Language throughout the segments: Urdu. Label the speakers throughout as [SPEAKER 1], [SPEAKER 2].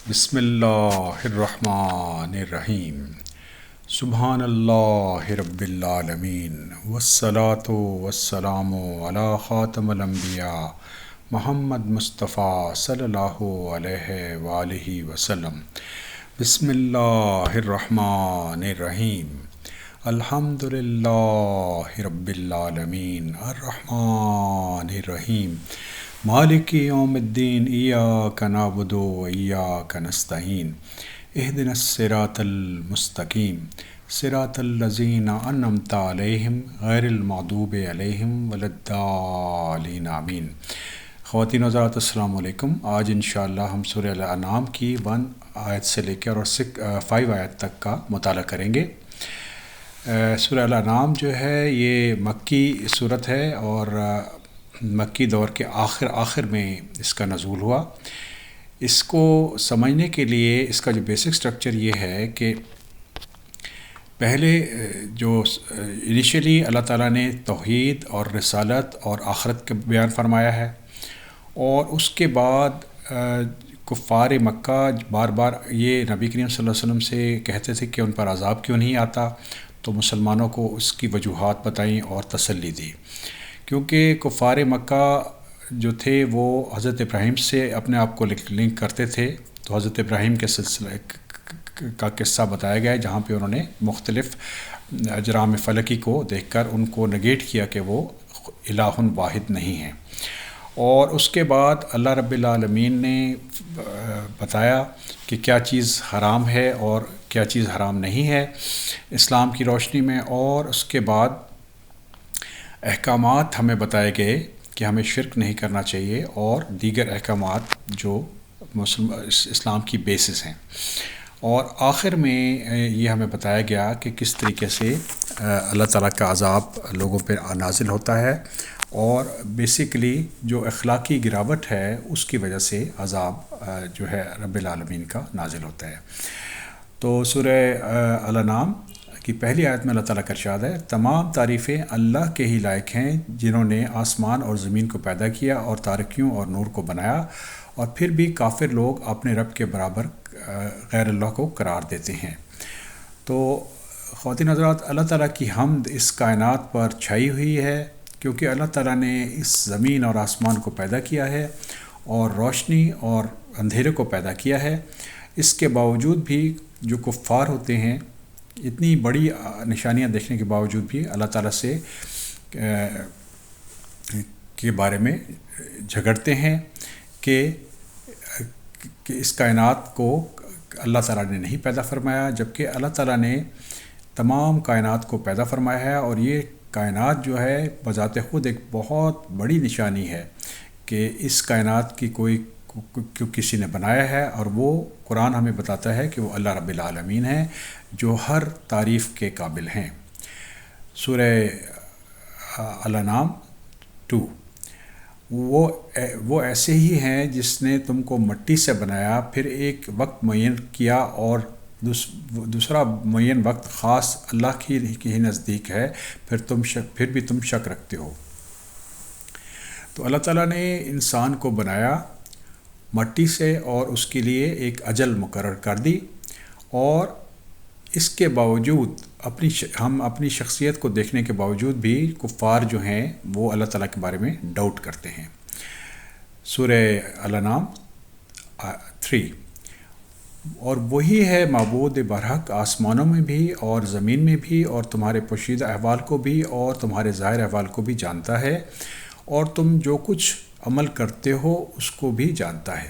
[SPEAKER 1] بسم اللہ الرحمن الرحیم۔ سبحان اللہ رب العالمین والصلاة والسلام علی خاتم الانبیاء محمد مصطفیٰ صلی اللہ علیہ وآلہ وسلم۔ بسم اللہ الرحمن الرحیم۔ الحمد للہ رب العالمین الرحمن الرحیم مالک یوم الدین ایاک نعبد و ایاک نستعین اہدنا الصراط المستقیم صراط الذین انعمت علیہم غیر المغضوب علیہم ولا الضالین آمین۔ خواتین و حضرات السلام علیکم۔ آج انشاءاللہ ہم سورہ الانعام کی 1 آیت سے لے کر اور 5 آیت تک کا مطالعہ کریں گے۔ سورہ الانعام جو ہے یہ مکی صورت ہے اور مکی دور کے آخر میں اس کا نزول ہوا۔ اس کو سمجھنے کے لیے اس کا جو بیسک سٹرکچر یہ ہے کہ پہلے جو انیشلی اللہ تعالیٰ نے توحید اور رسالت اور آخرت کا بیان فرمایا ہے، اور اس کے بعد کفار مکہ بار بار یہ نبی کریم صلی اللہ علیہ وسلم سے کہتے تھے کہ ان پر عذاب کیوں نہیں آتا، تو مسلمانوں کو اس کی وجوہات بتائیں اور تسلی دی، کیونکہ کفار مکہ جو تھے وہ حضرت ابراہیم سے اپنے آپ کو لنک کرتے تھے۔ تو حضرت ابراہیم کے سلسلے کا قصہ بتایا گیا ہے جہاں پہ انہوں نے مختلف اجرام فلکی کو دیکھ کر ان کو نگیٹ کیا کہ وہ الہ واحد نہیں ہیں۔ اور اس کے بعد اللہ رب العالمین نے بتایا کہ کیا چیز حرام ہے اور کیا چیز حرام نہیں ہے اسلام کی روشنی میں، اور اس کے بعد احکامات ہمیں بتائے گئے کہ ہمیں شرک نہیں کرنا چاہیے اور دیگر احکامات جو اسلام کی بیسس ہیں۔ اور آخر میں یہ ہمیں بتایا گیا کہ کس طریقے سے اللہ تعالیٰ کا عذاب لوگوں پر نازل ہوتا ہے، اور بیسیکلی جو اخلاقی گراوٹ ہے اس کی وجہ سے عذاب جو ہے رب العالمین کا نازل ہوتا ہے۔ تو سورہ الانعام کی پہلی آیت میں اللہ تعالیٰ کا ارشاد ہے، تمام تعریفیں اللہ کے ہی لائق ہیں جنہوں نے آسمان اور زمین کو پیدا کیا اور تاریکیوں اور نور کو بنایا، اور پھر بھی کافر لوگ اپنے رب کے برابر غیر اللہ کو قرار دیتے ہیں۔ تو خواتین حضرات، اللہ تعالیٰ کی حمد اس کائنات پر چھائی ہوئی ہے، کیونکہ اللہ تعالیٰ نے اس زمین اور آسمان کو پیدا کیا ہے اور روشنی اور اندھیرے کو پیدا کیا ہے۔ اس کے باوجود بھی جو کفار ہوتے ہیں اتنی بڑی نشانیاں دیکھنے کے باوجود بھی اللہ تعالیٰ سے کے بارے میں جھگڑتے ہیں کہ اس کائنات کو اللہ تعالیٰ نے نہیں پیدا فرمایا، جبکہ اللہ تعالیٰ نے تمام کائنات کو پیدا فرمایا ہے، اور یہ کائنات جو ہے بذات خود ایک بہت بڑی نشانی ہے کہ اس کائنات کی کسی نے بنایا ہے، اور وہ قرآن ہمیں بتاتا ہے کہ وہ اللہ رب العالمین ہیں جو ہر تعریف کے قابل ہیں۔ سورہ الانعام 2، وہ ایسے ہی ہیں جس نے تم کو مٹی سے بنایا، پھر ایک وقت معین کیا اور دوسرا معین وقت خاص اللہ کی ہی نزدیک ہے، پھر بھی تم شک رکھتے ہو۔ تو اللہ تعالیٰ نے انسان کو بنایا مٹی سے اور اس کے لیے ایک اجل مقرر کر دی، اور اس کے باوجود ہم اپنی شخصیت کو دیکھنے کے باوجود بھی کفار جو ہیں وہ اللہ تعالیٰ کے بارے میں ڈاؤٹ کرتے ہیں۔ سورہ الانعام 3، اور وہی ہے معبود برحق آسمانوں میں بھی اور زمین میں بھی، اور تمہارے پوشیدہ احوال کو بھی اور تمہارے ظاہر احوال کو بھی جانتا ہے، اور تم جو کچھ عمل کرتے ہو اس کو بھی جانتا ہے۔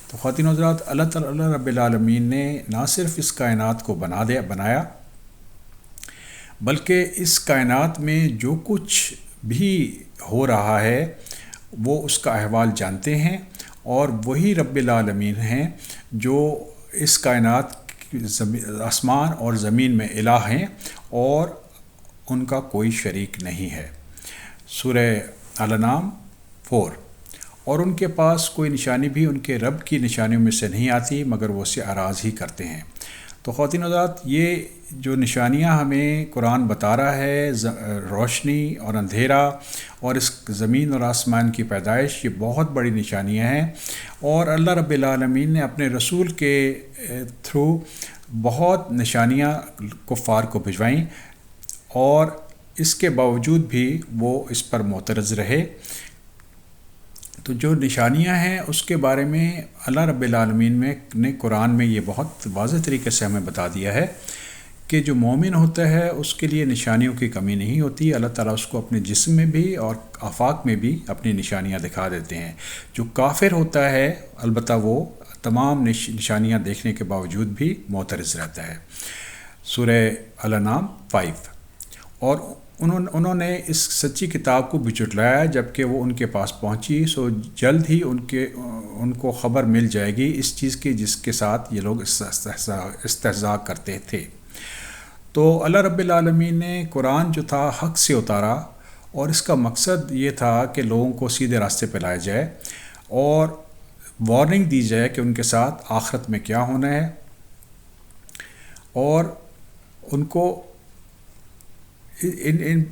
[SPEAKER 1] تو خواتین و حضرات، اللہ تعالیٰ رب العالمین نے نہ صرف اس کائنات کو بنایا، بلکہ اس کائنات میں جو کچھ بھی ہو رہا ہے وہ اس کا احوال جانتے ہیں، اور وہی رب العالمین ہیں جو اس کائنات آسمان اور زمین میں الہ ہیں اور ان کا کوئی شریک نہیں ہے۔ سورہ الانعام 4، اور ان کے پاس کوئی نشانی بھی ان کے رب کی نشانیوں میں سے نہیں آتی مگر وہ اسے اراض ہی کرتے ہیں۔ تو خواتین و حضرات، یہ جو نشانیاں ہمیں قرآن بتا رہا ہے، روشنی اور اندھیرا اور اس زمین اور آسمان کی پیدائش، یہ بہت بڑی نشانیاں ہیں، اور اللہ رب العالمین نے اپنے رسول کے تھرو بہت نشانیاں کفار کو بھجوائیں، اور اس کے باوجود بھی وہ اس پر معترض رہے۔ تو جو نشانیاں ہیں اس کے بارے میں اللہ رب العالمین نے قرآن میں یہ بہت واضح طریقے سے ہمیں بتا دیا ہے کہ جو مومن ہوتا ہے اس کے لیے نشانیوں کی کمی نہیں ہوتی۔ اللہ تعالیٰ اس کو اپنے جسم میں بھی اور آفاق میں بھی اپنی نشانیاں دکھا دیتے ہیں۔ جو کافر ہوتا ہے البتہ وہ تمام نشانیاں دیکھنے کے باوجود بھی معترض رہتا ہے۔ سورہ الانعام 5۔ اور انہوں نے اس سچی کتاب کو بھی جھٹلایا جبکہ وہ ان کے پاس پہنچی، سو جلد ہی ان کو خبر مل جائے گی اس چیز کی جس کے ساتھ یہ لوگ استہزاء کرتے تھے۔ تو اللہ رب العالمین نے قرآن جو تھا حق سے اتارا، اور اس کا مقصد یہ تھا کہ لوگوں کو سیدھے راستے پہ لایا جائے اور وارننگ دی جائے کہ ان کے ساتھ آخرت میں کیا ہونا ہے، اور ان کو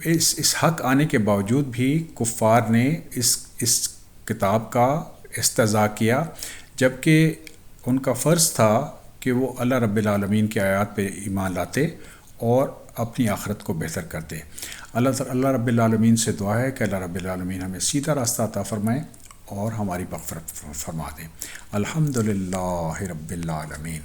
[SPEAKER 1] اس حق آنے کے باوجود بھی کفار نے اس کتاب کا استہزاء کیا، جبکہ ان کا فرض تھا کہ وہ اللہ رب العالمین کی آیات پہ ایمان لاتے اور اپنی آخرت کو بہتر کرتے۔ اللہ رب العالمین سے دعا ہے کہ اللہ رب العالمین ہمیں سیدھا راستہ عطا فرمائے اور ہماری مغفرت فرما دیں۔ الحمدللہ رب العالمین۔